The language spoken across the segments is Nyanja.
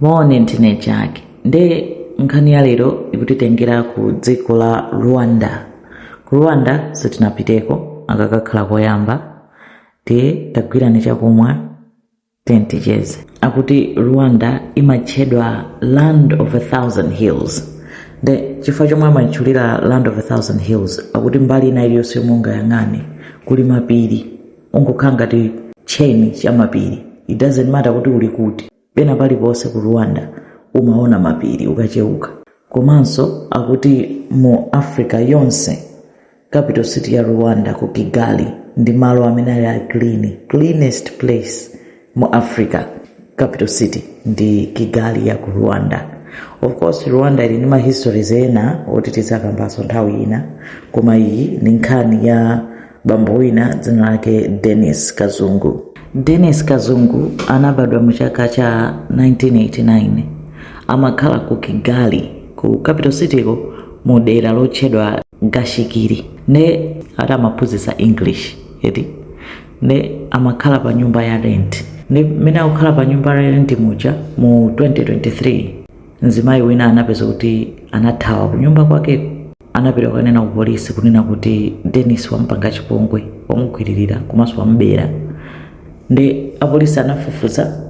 Maone ntine chake nde nkhani ya lero ikutitengera ku dziko la Rwanda. Ku Rwanda sitinapiteko akakakhala koyamba tiye tagwirani chakumwa tenticheze. Akuti Rwanda imatchedwa land of 1,000 hills. Nde chifukwa chomwe amatchulira land of 1,000 hills akuti mbali ina iliyonse yomwe ungayang'ane kuli mapiri, ungokhala ngati chain cha mapiri. It doesn't matter kuti uli kuti, pena paliponse ku Rwanda umaona mapiri ukacheuka. Komanso akuti mu Africa yonse capital city ya Rwanda ku Kigali ndi malo amene ali cleanest place mu Africa. Capital city ndi Kigali ya ku Rwanda. Of course Rwanda ili nima histories ena otitiza kambaso nthawi ina, koma iyi ni nkhani ya bambo wina dzina lake Denis Kazungu. Denis Kazungu anabadwa mu chaka cha 1989. Amakhala ku Kigali ku capital city ko mu dera lotchedwa Gashikiri. Ne adamaphunzitsa English eti. Ne amakhala pa nyumba ya rent. Ne mene akukhala pa nyumba ya rent muja mu 2023 mzimayi wina anapeza kuti anathawa ku nyumba kwake. Anapita kanena ku polisi kunena kuti Denis wampanga chipongwe, wamugwiririra komanso wambera. Ndi apolisi anafufuza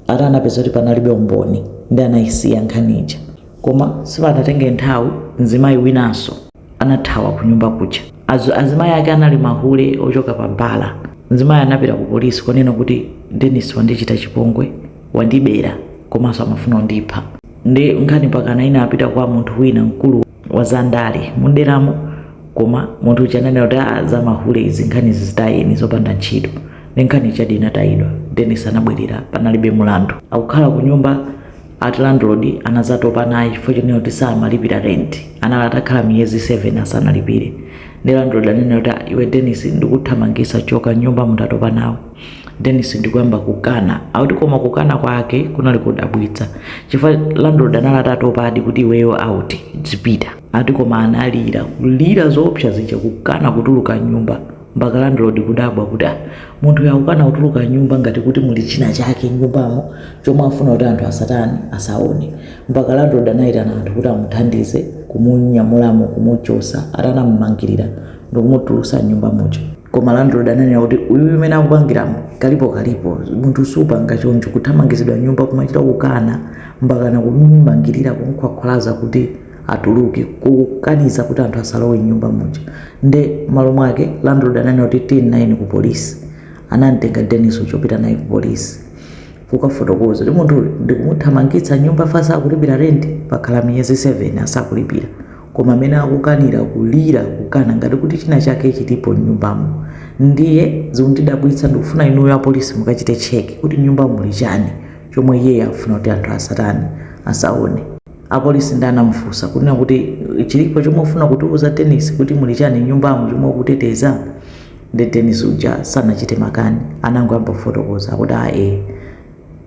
ata anapeza kuti panalibe umboni ndi anayisiya nkhanicha. Koma sipanatenge nthawi mzimayi winanso anathawa ku nyumba kuja. Azimayi ake anali mahule ochoka pa bala. Mzimayi anapita ku polisi kunena kuti Denis wandichita chipongwe, wandibera komanso amafuna ndipha. Ndi nkhani pakana ina apita kwa munthu wina mkulu wa zandale muderamo, koma munthu chananena kuti za mahule izi nkhani zitayeni zopanda ntchito. Nkhani chadi inatayidwa. Denis anabwerera panalibe mulandu. Akukhala ku nyumba ati landlord anazatopa naye chifukwa chonena kuti samalipira rent. Atakhala miyezi 7 asanalipire. Ndi landlord ananena kuti iwe Denis ndikuthamangisa choka nyumba mutatopa nawo. Denis ndikuyamba kukana. Akuti koma kukana kwake kunali kudabwitsa chifukwa landlord atatopa adi kuti iweyo out zipita. Ati koma analira kulira zoopsa zija kukana kutuluka nyumba mpaka landlord kudabwa kuti munthu yakukana kutuluka nyumba ngati kuti muli china chake nyumbamo chomwe afuna kuti anthu asatani asaone. Mpaka landlord anayitana anthu kuti amuthandize kumunyamulamo kumuchosa atanamumangirira ndikumutulusa nyumba muja. Koma landlord ananena kuti uyu umene akupangiramo kalipo munthu supanga choncho kuthamangizidwa nyumba kumachita kukana mpaka nakumumangirira kumkhwakhwalaza kuti atuluke kukaniza kuti anthu asalowe nyumba muja. Nde malo mwake landlord ananena kuti tinayi ku polisi. Anamtenga Denis uchopita naye ku polisi kukafotokoza kuti munthu ndikumuthamangitsa nyumba fasa akulipira rent pakhala miyezi 7 asakulipira. Koma amene akukanira kulira kukana ngati kuti china chake chilipo nyumbamo. Ndiye zikundidabwitsa ndikufuna inuyo apolisi mukachite check kuti nyumba muli chani chomwe iye afuna kuti anthu asatani asaone. Apolisi ndanamufunsa kunena kuti chilipo chomwe ufuna kutiuza Denis kuti muli chani nyumbamo chomwe ukuteteza. Ndi Denis uja sanachite makani, anangoyamba kufotokoza kuti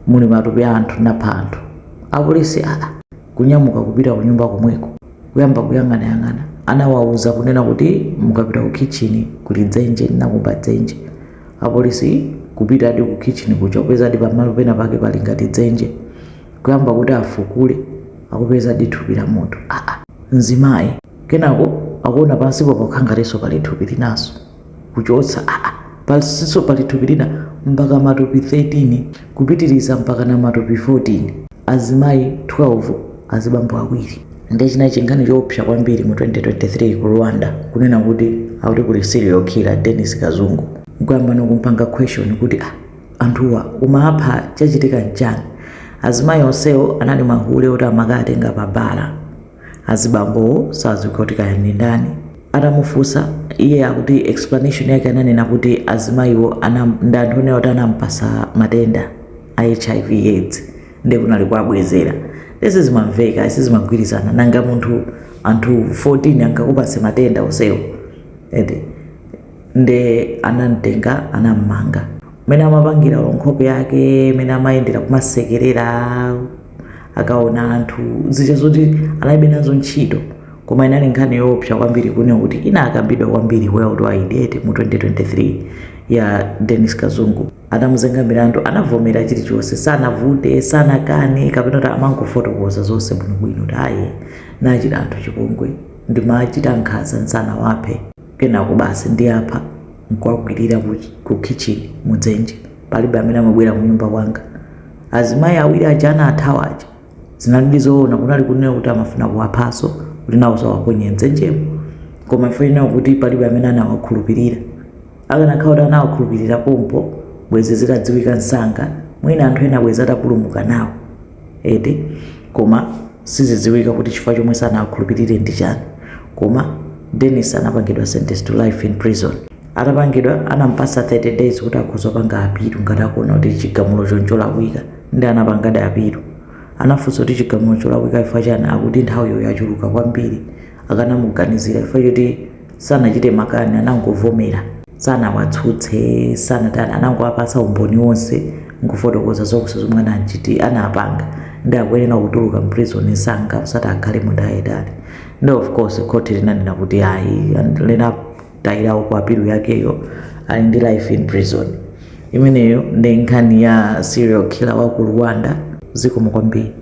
muli matupi anthu napha anthu. Apolisi kunyamuka kupita ku nyumba komweko kuyamba kuyang'ana anawauza kunena kuti mukapita ku kitchen kuli dzenje nakumba dzenje. Apolisi kupita adi ku kitchen kuja kupeza adi pamalo pena pake pali ngati dzenje, kuyamba kuti afukule akupeza adi thupi la munthu. Mzimayi kenako akuona pansipo pakhangalenso pali thupi linaso kuchotsa pansiso pali thupi lina mpaka matupi 13 kupitiriza mpaka na matupi 14. Azimayi 12 azibambo awiri. Ndi chinachi nkhani choopsa kwambiri mu 2023 ku Rwanda kunena kuti akuti kuli serial killer Denis Kazungu. Nkuyamba nokumpanga question kuti anthuwa umapha chachitika njani. Azimayi onsewo anali mahule oti amakatenga pa bala. Azibambo sadziwika kuti kayani ndani. Atamufunsa iye akuti explanation yake ananena kuti azimayiwo ndanthu oti anampasa matenda a HIV AIDS ndi kunali kwabwezera. Lezi zimamveka sizimagwirizana nanga munthu anthu 14 angakupase matenda onsewo. Nde anamtenga anammanga. Mene amapangira nkhope yake, mene amayendera kumasekerera akaona anthu zija zoti analibe nazo ntchito. Koma inali nkhani yoopsa kwambiri kunena kuti inakambidwa kwambiri worldwide mu 2023 ya Dennis Kazungu. Anamuzenga milandu, anavomera chilichonse, sanavute, sanakane, kapena kuti amangofotokoza zonse bwinobwino kuti ayi nachita anthu chipongwe ndimachita nkhanza nsana waphe kenako basi ndi apha nkuwakwirira ku kitchen mudzenje palibe amene amabwera mu nyumba kwanga. Azimayi awiri aja anathawa aja zinali zoona, kunali kunena kuti amafuna kuwaphaso kuti nawo sawaponye mdzenjemo, koma ife kuti palibe amene anawakhulupirira. Akanakhala kuti anawakhulupirira pompo bwezi zitadziwika msanga, mwina anthu ena bwezi atapulumuka nawo ede, koma sizidziwika kuti chifukwa chomwe sanawakhulupirire ndi chani. Koma Dennis anapangidwa sentence to life in prison. Atapangidwa anampasa 30 days kuti akhuzopanga apilu ngati akuona kuti chigamulo cholakwika, ndi anapangada apilu. Anafunsa kuti chigamulo cholakwika chifukwa chani, akuti nthawiyo yachuluka kwambiri, akanamuganizira chifukwa choti sanachite makani, anangovomera, sanawatsutse, sanatani, anangowapasa umboni wonse nkufotokoza zonse zomwe anapanga, ndi akuyenera kutuluka mprison msanga usati akhale mundayitali. Ndi of course court linanena kuti ayi linatayirawo kwa apilu yakeyo ali ndi life in prison. Imeneyo ndi nkhani ya serial killer wa ku Rwanda. Zikomo kwambiri.